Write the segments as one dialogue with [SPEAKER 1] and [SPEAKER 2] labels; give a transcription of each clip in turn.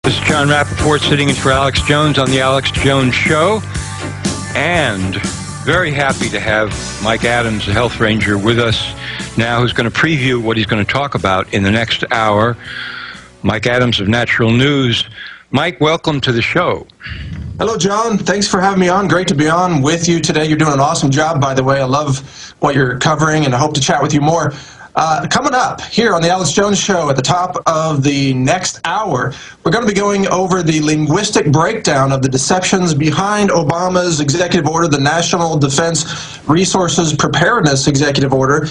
[SPEAKER 1] This is Jon Rappoport sitting in for Alex Jones on The Alex Jones Show. And very happy to have Mike Adams, the health ranger, with us now, who's going to preview what he's going to talk about in the next hour. Mike Adams of Natural News. Mike, welcome to the show.
[SPEAKER 2] Hello, John. Thanks for having me on. Great to be on with you today. You're doing an awesome job, by the way. I love what you're covering, and I hope to chat with you more. Coming up here on the Alex Jones Show at the top of the next hour, we're going to be going over the linguistic breakdown of the deceptions behind Obama's executive order, the National Defense Resources Preparedness Executive Order.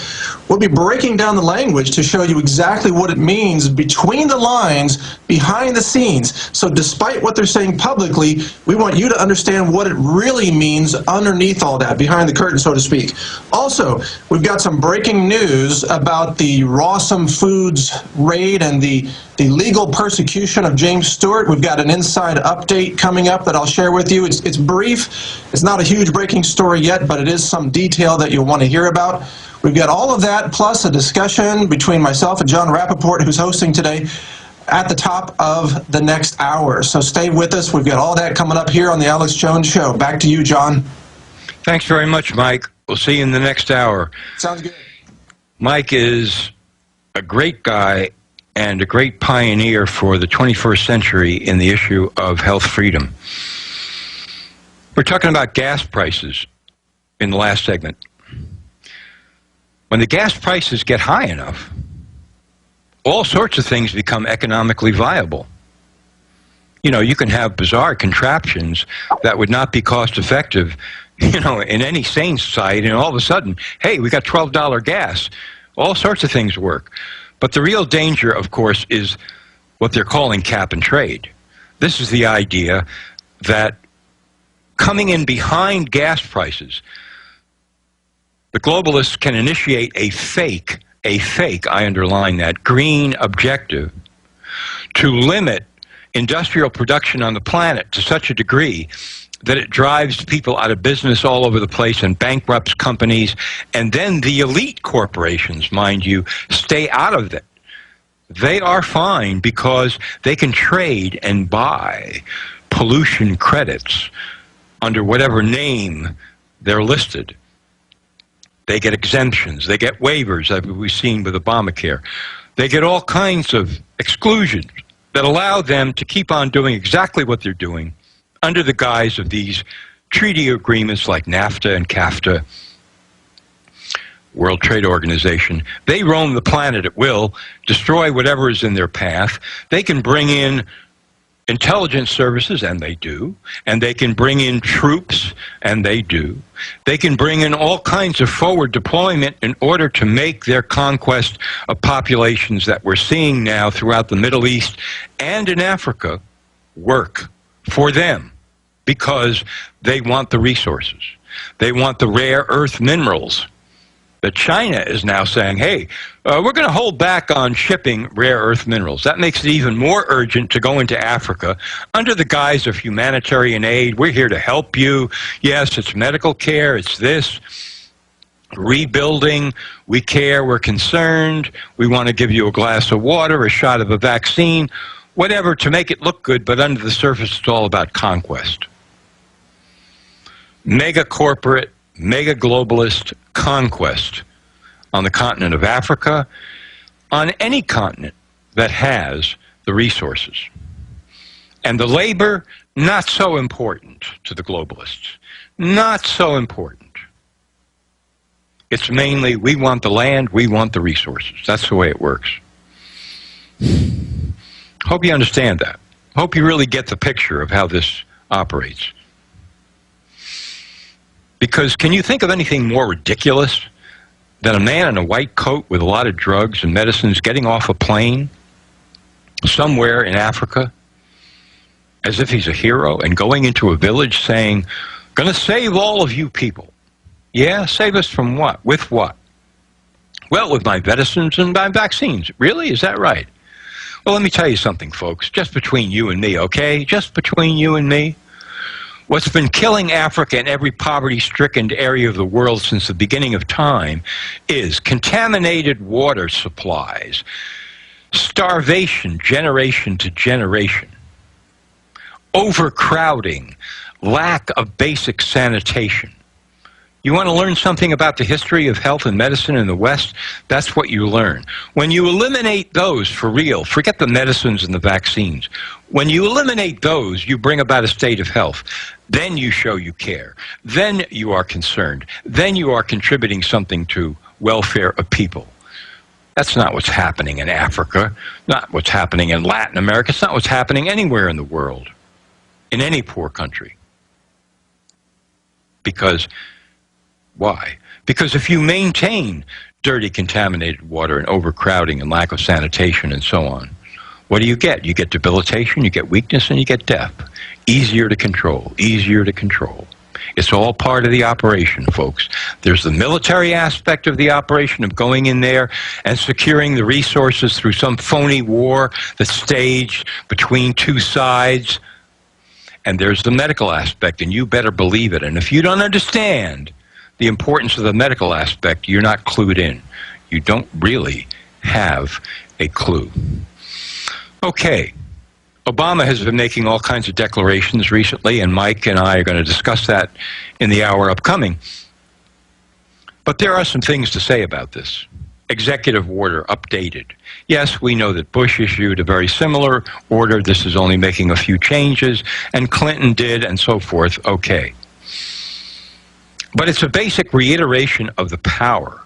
[SPEAKER 2] We'll be breaking down the language to show you exactly what it means between the lines, behind the scenes. So despite what they're saying publicly, we want you to understand what it really means underneath all that, behind the curtain, so to speak. Also, we've got some breaking news about the Rawsome Foods raid and the legal persecution of James Stewart. We've got an inside update coming up that I'll share with you. It's brief. It's not a huge breaking story yet, but it is some detail that you'll want to hear about. We've got all of that, plus a discussion between myself and Jon Rappoport, who's hosting today, at the top of the next hour. So stay with us. We've got all that coming up here on the Alex Jones Show. Back to you, John.
[SPEAKER 1] Thanks very much, Mike. We'll see you in the next hour.
[SPEAKER 2] Sounds good.
[SPEAKER 1] Mike is a great guy and a great pioneer for the 21st century in the issue of health freedom. We're talking about gas prices in the last segment. When the gas prices get high enough, all sorts of things become economically viable. You know, you can have bizarre contraptions that would not be cost effective, you know, in any sane society, and all of a sudden, hey, we got $12 gas. All sorts of things work. But the real danger, of course, is what they're calling cap and trade. This is the idea that coming in behind gas prices, the globalists can initiate a fake, I underline that, green objective to limit industrial production on the planet to such a degree that it drives people out of business all over the place and bankrupts companies, and then the elite corporations, mind you, stay out of it. They are fine because they can trade and buy pollution credits under whatever name they're listed. They get exemptions, they get waivers, as we've seen with Obamacare. They get all kinds of exclusions that allow them to keep on doing exactly what they're doing under the guise of these treaty agreements like NAFTA and CAFTA, World Trade Organization. They roam the planet at will, destroy whatever is in their path. They can bring in intelligence services, and they do, and they can bring in troops, and they do. They can bring in all kinds of forward deployment in order to make their conquest of populations that we're seeing now throughout the Middle East and in Africa work for them, because they want the resources. They want the rare earth minerals that China is now saying, hey, we're going to hold back on shipping rare earth minerals. That makes it even more urgent to go into Africa under the guise of humanitarian aid. We're here to help you. Yes, it's medical care. It's this. Rebuilding. We care. We're concerned. We want to give you a glass of water, a shot of a vaccine, whatever, to make it look good, but under the surface, it's all about conquest. Mega corporate, mega globalist conquest on the continent of Africa, on any continent that has the resources. And the labor, not so important to the globalists. Not so important. It's mainly, we want the land, we want the resources. That's the way it works. Hope you understand that. Hope you really get the picture of how this operates. Because can you think of anything more ridiculous than a man in a white coat with a lot of drugs and medicines getting off a plane somewhere in Africa as if he's a hero and going into a village saying, going to save all of you people. Yeah, save us from what? With what? Well, with my medicines and my vaccines. Really? Is that right? Well, let me tell you something, folks, just between you and me, okay? Just between you and me. What's been killing Africa and every poverty-stricken area of the world since the beginning of time is contaminated water supplies, starvation generation to generation, overcrowding, lack of basic sanitation. You want to learn something about the history of health and medicine in the West? That's what you learn. When you eliminate those for real, forget the medicines and the vaccines. When you eliminate those, you bring about a state of health. Then you show you care. Then you are concerned. Then you are contributing something to welfare of people. That's not what's happening in Africa, not what's happening in Latin America. It's not what's happening anywhere in the world, in any poor country. Because, why? Because if you maintain dirty, contaminated water and overcrowding and lack of sanitation and so on, what do you get? You get debilitation, you get weakness, and you get death. Easier to control, easier to control. It's all part of the operation, folks. There's the military aspect of the operation of going in there and securing the resources through some phony war that's staged between two sides. And there's the medical aspect, and you better believe it. And if you don't understand the importance of the medical aspect, you're not clued in. You don't really have a clue. Okay. Obama has been making all kinds of declarations recently, and Mike and I are going to discuss that in the hour upcoming. But there are some things to say about this. Executive order updated. Yes, we know that Bush issued a very similar order. This is only making a few changes, and Clinton did, and so forth. Okay. But it's a basic reiteration of the power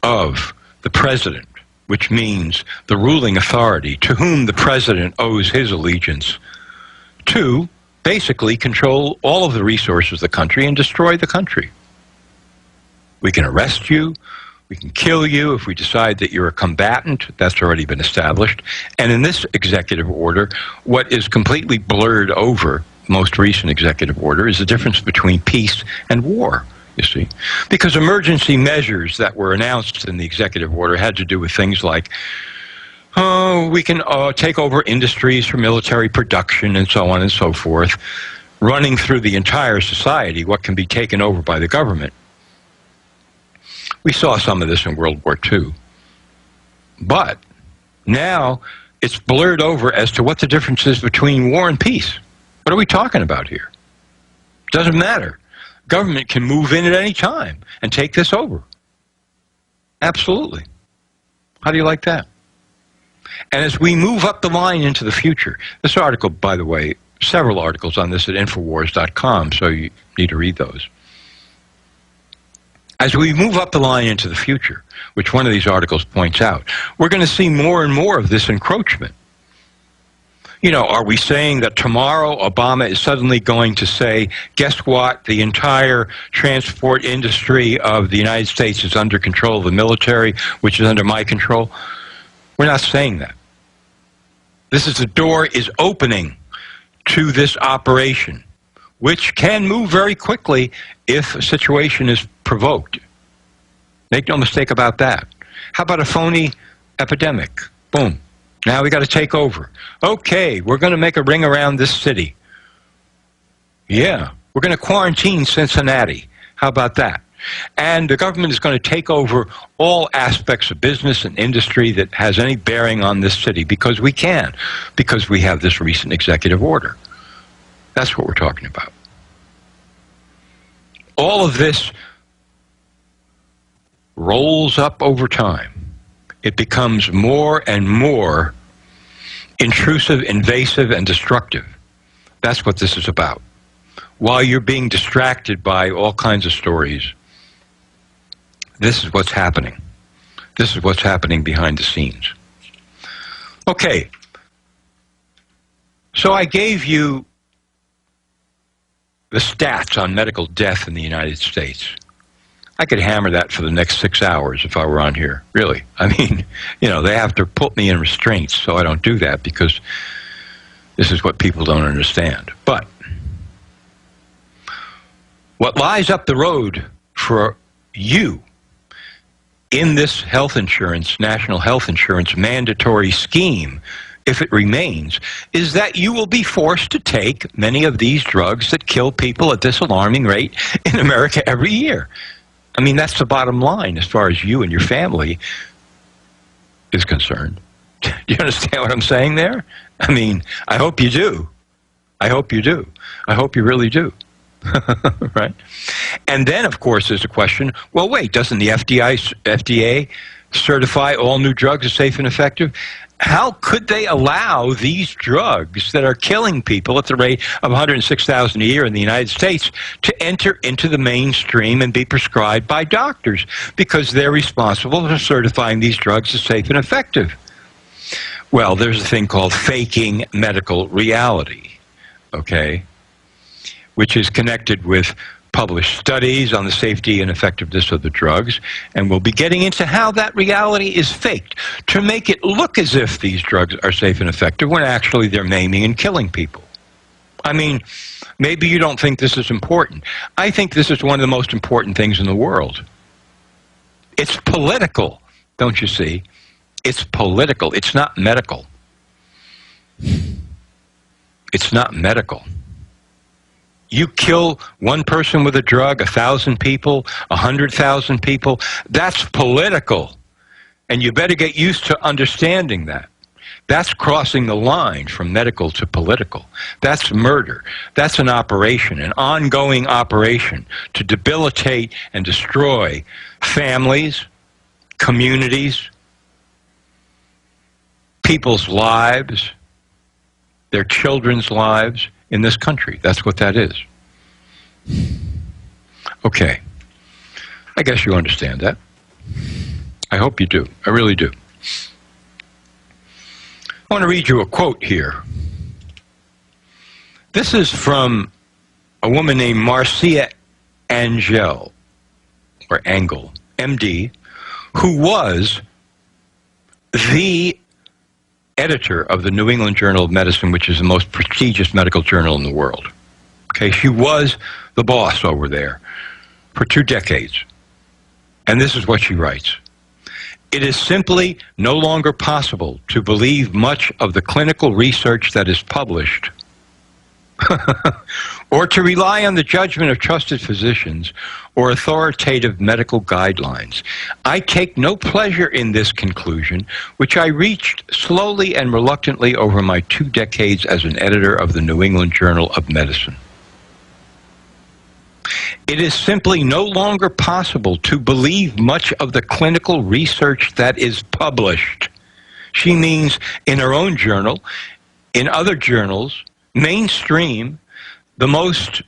[SPEAKER 1] of the president, which means the ruling authority to whom the president owes his allegiance, to basically control all of the resources of the country and destroy the country. We can arrest you, we can kill you if we decide that you're a combatant. That's already been established. And in this executive order, what is completely blurred over, most recent executive order, is the difference between peace and war. You see, because emergency measures that were announced in the executive order had to do with things like, we can take over industries for military production and so on and so forth, running through the entire society, what can be taken over by the government. We saw some of this in World War II. But now it's blurred over as to what the difference is between war and peace. What are we talking about here? Doesn't matter. Government can move in at any time and take this over. Absolutely. How do you like that? And as we move up the line into the future, this article, by the way, several articles on this at Infowars.com, so you need to read those. As we move up the line into the future, which one of these articles points out, we're going to see more and more of this encroachment. You know, are we saying that tomorrow Obama is suddenly going to say, guess what, the entire transport industry of the United States is under control of the military, which is under my control? We're not saying that. The door is opening to this operation, which can move very quickly if a situation is provoked. Make no mistake about that. How about a phony epidemic? Boom. Now we got to take over. Okay, we're going to make a ring around this city. Yeah, we're going to quarantine Cincinnati. How about that? And the government is going to take over all aspects of business and industry that has any bearing on this city because we can, because we have this recent executive order. That's what we're talking about. All of this rolls up over time. It becomes more and more intrusive, invasive, and destructive. That's what this is about. While you're being distracted by all kinds of stories, this is what's happening. This is what's happening behind the scenes. Okay. So I gave you the stats on medical death in the United States. I could hammer that for the next 6 hours if I were on here, really. I mean, you know, they have to put me in restraints, so I don't do that because this is what people don't understand. But what lies up the road for you in this health insurance, national health insurance mandatory scheme, if it remains, is that you will be forced to take many of these drugs that kill people at this alarming rate in America every year. I mean, that's the bottom line as far as you and your family is concerned. Do you understand what I'm saying there? I mean, I hope you do. I hope you do. I hope you really do. Right? And then, of course, there's the question, well, wait, doesn't the FDA certify all new drugs as safe and effective? How could they allow these drugs that are killing people at the rate of 106,000 a year in the United States to enter into the mainstream and be prescribed by doctors? Because they're responsible for certifying these drugs as safe and effective. Well, there's a thing called faking medical reality, okay, which is connected with published studies on the safety and effectiveness of the drugs, and we'll be getting into how that reality is faked to make it look as if these drugs are safe and effective when actually they're maiming and killing people. I mean, maybe you don't think this is important. I think this is one of the most important things in the world. It's political, don't you see? It's political. It's not medical. It's not medical. You kill one person with a drug, 1,000 people, 100,000 people, that's political. And you better get used to understanding that. That's crossing the line from medical to political. That's murder. That's an operation, an ongoing operation to debilitate and destroy families, communities, people's lives, their children's lives in this country. That's what that is. Okay. I guess you understand that. I hope you do. I really do. I want to read you a quote here. This is from a woman named Marcia Angel, or Engel, MD, who was the editor of the New England Journal of Medicine, which is the most prestigious medical journal in the world. Okay, she was the boss over there for 2 decades. And this is what she writes. It is simply no longer possible to believe much of the clinical research that is published or to rely on the judgment of trusted physicians or authoritative medical guidelines. I take no pleasure in this conclusion, which I reached slowly and reluctantly over my 2 decades as an editor of the New England Journal of Medicine. It is simply no longer possible to believe much of the clinical research that is published. She means in her own journal, in other journals, mainstream, the most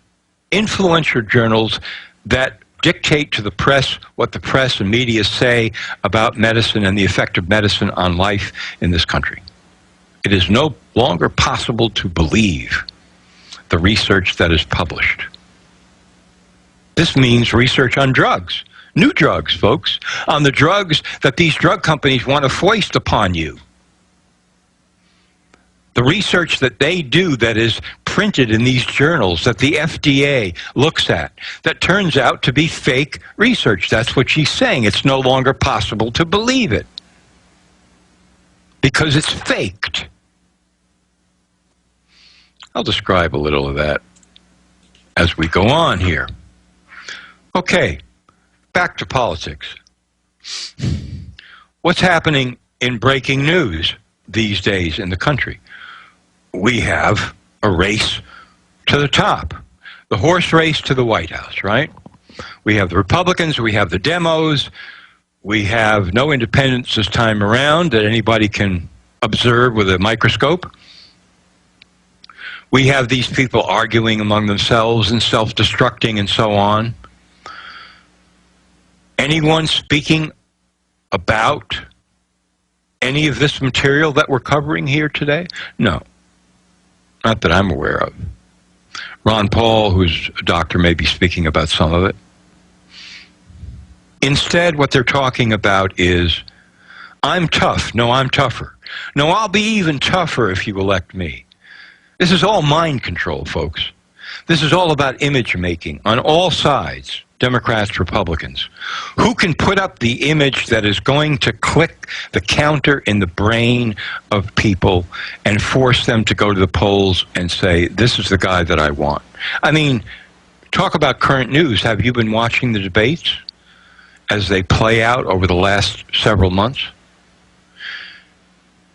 [SPEAKER 1] influential journals that dictate to the press what the press and media say about medicine and the effect of medicine on life in this country. It is no longer possible to believe the research that is published. This means research on drugs, new drugs, folks, on the drugs that these drug companies want to foist upon you. The research that they do that is printed in these journals that the FDA looks at, that turns out to be fake research. That's what she's saying. It's no longer possible to believe it because it's faked. I'll describe a little of that as we go on here. Okay, back to politics. What's happening in breaking news these days in the country? We have a race to the top, the horse race to the White House, right? We have the Republicans, we have the demos, we have no independents this time around that anybody can observe with a microscope. We have these people arguing among themselves and self-destructing and so on. Anyone speaking about any of this material that we're covering here today? No. Not that I'm aware of. Ron Paul, who's a doctor, may be speaking about some of it. Instead, what they're talking about is, I'm tough. No, I'm tougher. No, I'll be even tougher if you elect me. This is all mind control, folks. This is all about image making on all sides. Democrats, Republicans. Who can put up the image that is going to click the counter in the brain of people and force them to go to the polls and say, this is the guy that I want? I mean, talk about current news. Have you been watching the debates as they play out over the last several months?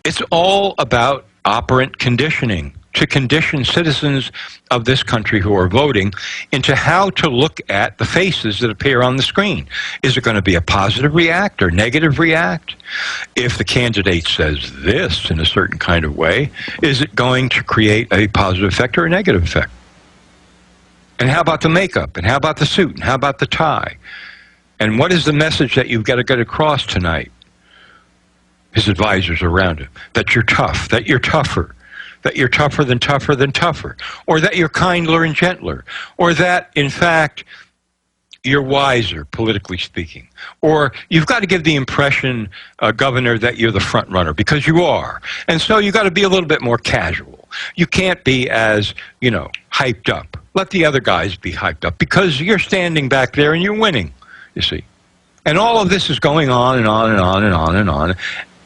[SPEAKER 1] It's all about operant conditioning to condition citizens of this country who are voting into how to look at the faces that appear on the screen. Is it going to be a positive react or negative react? If the candidate says this in a certain kind of way, is it going to create a positive effect or a negative effect? And how about the makeup? And how about the suit? And how about the tie? And what is the message that you've got to get across tonight? His advisors around him, that you're tough, that you're tougher, that you're tougher than tougher than tougher, or that you're kinder and gentler, or that, in fact, you're wiser, politically speaking. Or you've got to give the impression, Governor, that you're the front runner, because you are. And so you've got to be a little bit more casual. You can't be as, hyped up. Let the other guys be hyped up, because you're standing back there and you're winning, you see. And all of this is going on and on and on and on and on.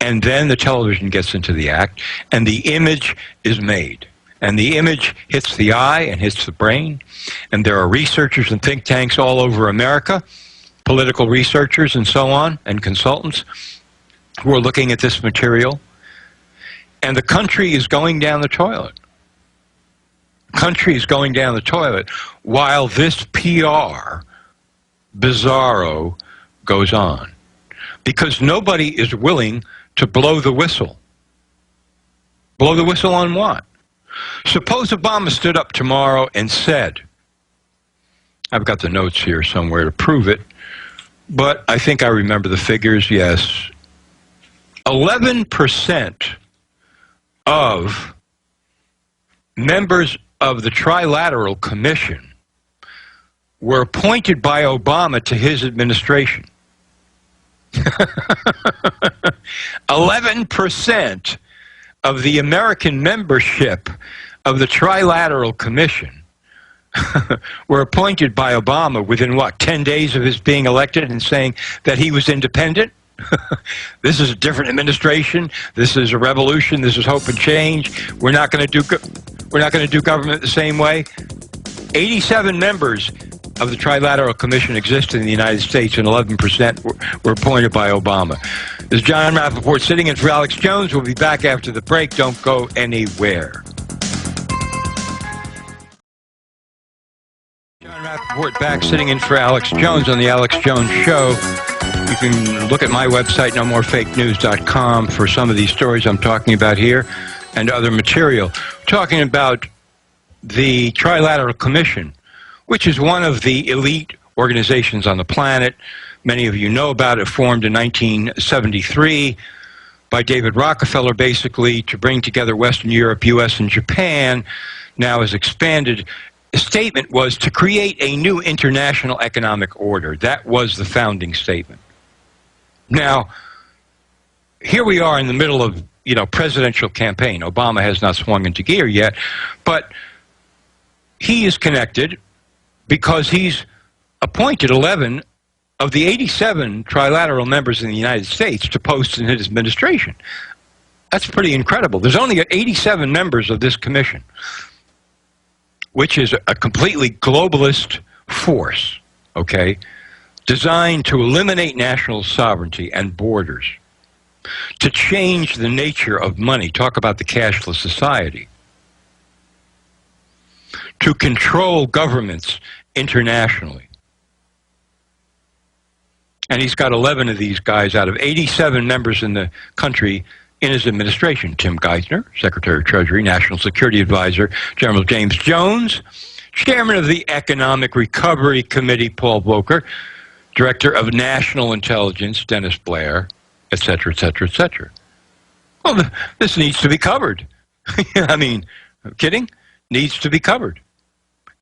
[SPEAKER 1] And then the television gets into the act, and the image is made. And the image hits the eye and hits the brain. And there are researchers and think tanks all over America, political researchers and so on, and consultants who are looking at this material. And the country is going down the toilet. The country is going down the toilet while this PR bizarro goes on. Because nobody is willing to blow the whistle. Blow the whistle on what? Suppose Obama stood up tomorrow and said, I've got the notes here somewhere to prove it, but I think I remember the figures, yes. 11% of members of the Trilateral Commission were appointed by Obama to his administration. 11% of the American membership of the Trilateral Commission were appointed by Obama within, 10 days of his being elected and saying that he was independent? This is a different administration. This is a revolution. This is hope and change. We're not going to do government the same way. 87 members of the Trilateral Commission existed in the United States, and 11% were appointed by Obama. This is Jon Rappoport sitting in for Alex Jones. We'll be back after the break. Don't go anywhere. Jon Rappoport back sitting in for Alex Jones on the Alex Jones Show. You can look at my website, nomorefakenews.com, for some of these stories I'm talking about here and other material. We're talking about the Trilateral Commission, which is one of the elite organizations on the planet. Many of you know about it, formed in 1973 by David Rockefeller, basically to bring together Western Europe, U.S., and Japan. Now has expanded. The statement was to create a new international economic order. That was the founding statement. Now, here we are in the middle of, presidential campaign. Obama has not swung into gear yet, but he is connected because he's appointed 11 of the 87 trilateral members in the United States to posts in his administration. That's pretty incredible. There's only 87 members of this commission, which is a completely globalist force, okay, designed to eliminate national sovereignty and borders, to change the nature of money, talk about the cashless society, to control governments internationally. And he's got 11 of these guys out of 87 members in the country in his administration. Tim Geithner, Secretary of Treasury, National Security Advisor, General James Jones, Chairman of the Economic Recovery Committee, Paul Volcker, Director of National Intelligence, Dennis Blair, etc., etc., etc. Well, this needs to be covered. I mean, kidding? Needs to be covered.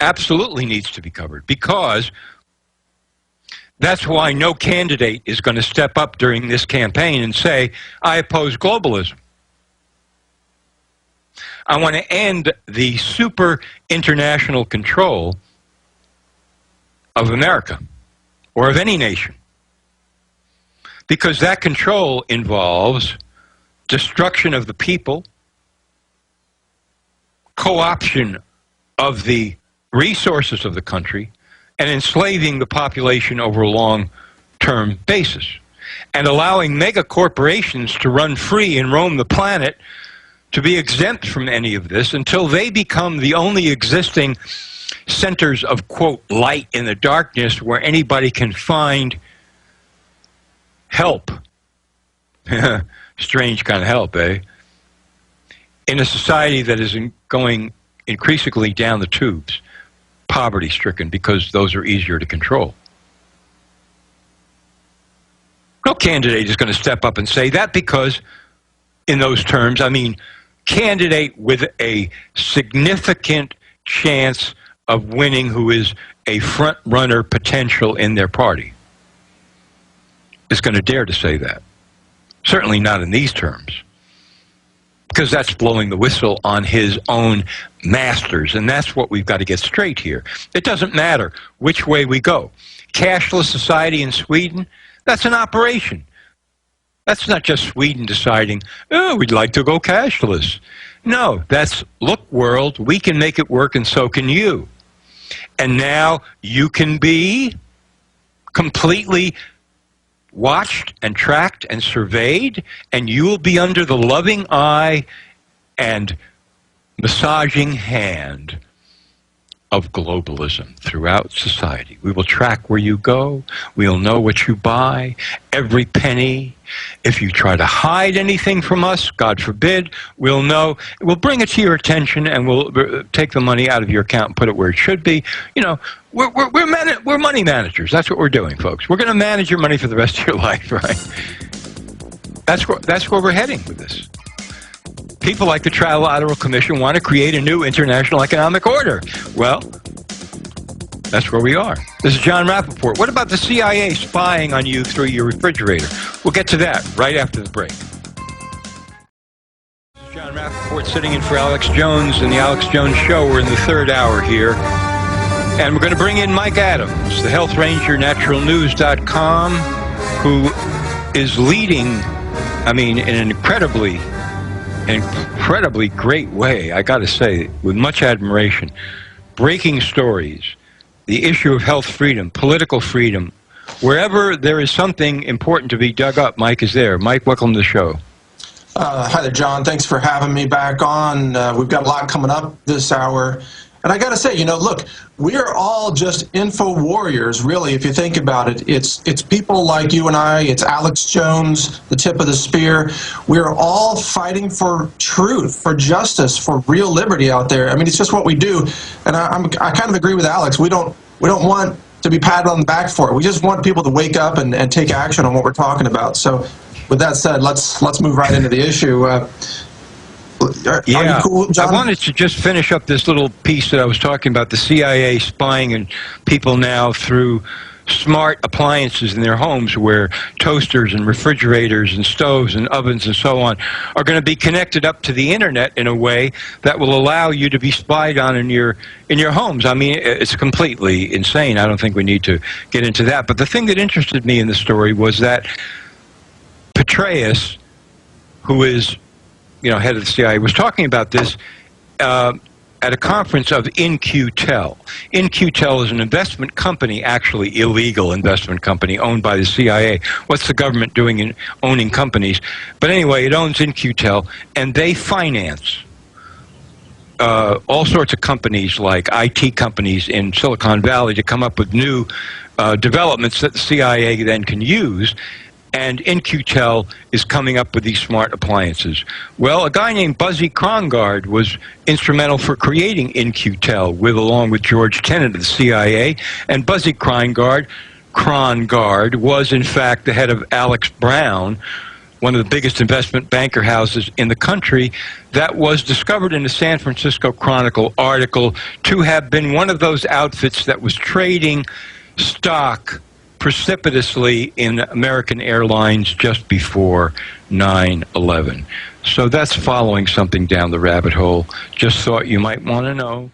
[SPEAKER 1] Absolutely needs to be covered, because that's why no candidate is going to step up during this campaign and say, I oppose globalism. I want to end the super international control of America or of any nation, because that control involves destruction of the people, co-option of the resources of the country, and enslaving the population over a long-term basis, and allowing mega corporations to run free and roam the planet to be exempt from any of this until they become the only existing centers of, quote, light in the darkness where anybody can find help. Strange kind of help, eh? In a society that is going increasingly down the tubes, poverty-stricken, because those are easier to control. No candidate is going to step up and say that, because in those terms, I mean candidate with a significant chance of winning who is a front-runner potential in their party is going to dare to say that. Certainly not in these terms, because that's blowing the whistle on his own masters, and that's what we've got to get straight here. It doesn't matter which way we go. Cashless society in Sweden, that's an operation. That's not just Sweden deciding, oh, we'd like to go cashless. No, that's, look, world, we can make it work and so can you. And now you can be completely watched and tracked and surveyed, and you will be under the loving eye and massaging hand of globalism throughout society. We will track where you go. We'll know what you buy, every penny. If you try to hide anything from us, God forbid, we'll know. We'll bring it to your attention, and we'll take the money out of your account and put it where it should be. You know, we're money managers. That's what we're doing, folks. We're going to manage your money for the rest of your life, right? That's where we're heading with this. People like the Trilateral Commission want to create a new international economic order. Well, that's where we are. This is Jon Rappoport. What about the CIA spying on you through your refrigerator? We'll get to that right after the break. This is Jon Rappoport sitting in for Alex Jones in the Alex Jones Show. We're in the third hour here. And we're going to bring in Mike Adams, the Health Ranger, naturalnews.com, who is leading, I mean, in an incredibly great way, I got to say, with much admiration, breaking stories, the issue of health freedom, political freedom, wherever there is something important to be dug up, Mike is there. Mike, welcome to the show.
[SPEAKER 2] Hi there, John. Thanks for having me back on. We've got a lot coming up this hour. And I got to say, you know, look, we're all just info warriors, really, if you think about it. It's people like you and I. It's Alex Jones, the tip of the spear. We're all fighting for truth, for justice, for real liberty out there. I mean, it's just what we do. And I kind of agree with Alex. We don't want to be patted on the back for it. We just want people to wake up and take action on what we're talking about. So with that said, let's move right into the issue. Are you cool, John?
[SPEAKER 1] I wanted to just finish up this little piece that I was talking about, the CIA spying on people now through smart appliances in their homes, where toasters and refrigerators and stoves and ovens and so on are going to be connected up to the internet in a way that will allow you to be spied on in your homes. I mean, it's completely insane. I don't think we need to get into that. But the thing that interested me in the story was that Petraeus, who is, you know, head of the CIA, was talking about this at a conference of In-Q-Tel. In-Q-Tel is an investment company, actually illegal investment company, owned by the CIA. What's the government doing in owning companies? But anyway, it owns In-Q-Tel, and they finance all sorts of companies, like IT companies in Silicon Valley, to come up with new developments that the CIA then can use. And In-Q-Tel is coming up with these smart appliances. Well, a guy named Buzzy Krongard was instrumental for creating In-Q-Tel, along with George Tenet of the CIA. And Buzzy Krongard was, in fact, the head of Alex Brown, one of the biggest investment banker houses in the country, that was discovered in the San Francisco Chronicle article to have been one of those outfits that was trading stock precipitously in American Airlines just before 9/11. So that's following something down the rabbit hole. Just thought you might want to know.